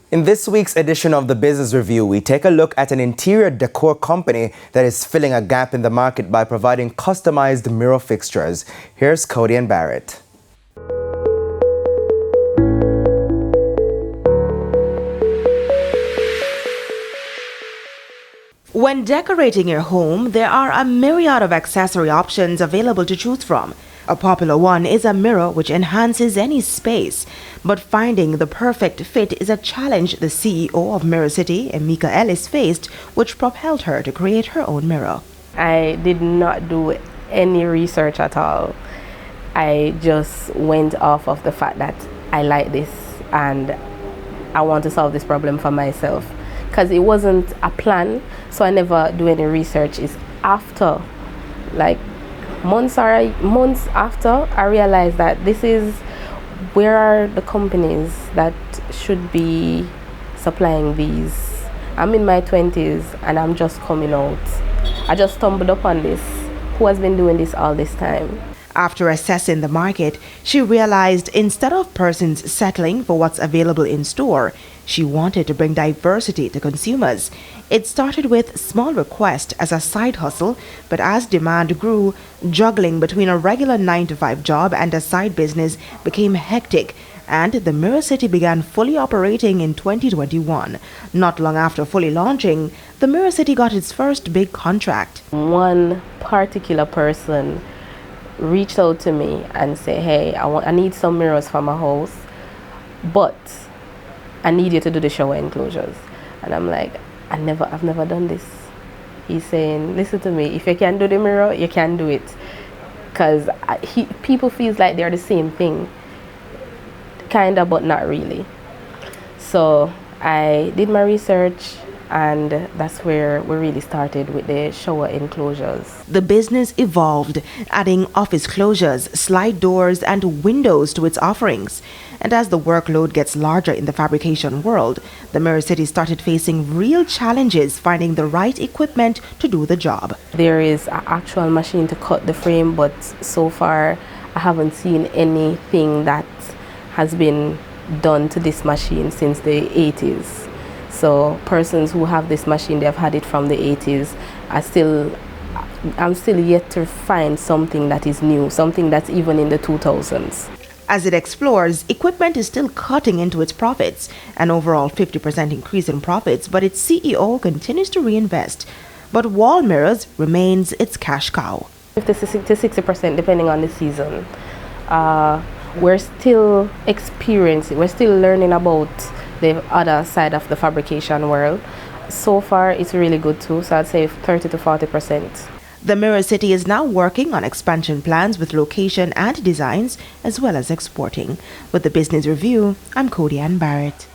In this week's edition of the Business Review, we take a look at an interior decor company that is filling a gap in the market by providing customized mirror fixtures. Here's Cody and Barrett. When decorating your home, there are a myriad of accessory options available to choose from. A popular one is a mirror which enhances any space. But finding the perfect fit is a challenge the CEO of Mirror City, Emeka Ellis, faced, which propelled her to create her own mirror. I did not do any research at all. I just went off of the fact that I like this and I want to solve this problem for myself. Because it wasn't a plan, so I never do any research. It's after, like months after, I realized that this is where are the companies that should be supplying these. I'm in my 20s and I'm just coming out. I just stumbled upon this. Who has been doing this all this time? After assessing the market, she realized instead of persons settling for what's available in store, she wanted to bring diversity to consumers. It started with small requests as a side hustle, but as demand grew, juggling between a regular 9-to-5 job and a side business became hectic, and the Mirror City began fully operating in 2021. Not long after fully launching, the Mirror City got its first big contract. One particular person reached out to me and said, hey, I need some mirrors for my house, but I need you to do the shower enclosures. And I'm like, I've never done this. He's saying, listen to me, if you can do the mirror, you can do it. Because people feel like they're the same thing. Kinda, but not really. So I did my research, and that's where we really started with the shower enclosures. The business evolved, adding office closures, slide doors, and windows to its offerings. And as the workload gets larger in the fabrication world, the Mirror City started facing real challenges finding the right equipment to do the job. There is an actual machine to cut the frame, but so far I haven't seen anything that has been done to this machine since the 80s. So persons who have this machine, they've had it from the 80s. I'm still yet to find something that is new, something that's even in the 2000s. As it explores, equipment is still cutting into its profits, an overall 50% increase in profits, but its CEO continues to reinvest. But wall mirrors remains its cash cow. 50 to 60% depending on the season. We're still experiencing, we're still learning about the other side of the fabrication world. So far, it's really good too, so I'd say 30 to 40%. The Mirror City is now working on expansion plans with location and designs, as well as exporting. With the Business Review, I'm Cody and Barrett.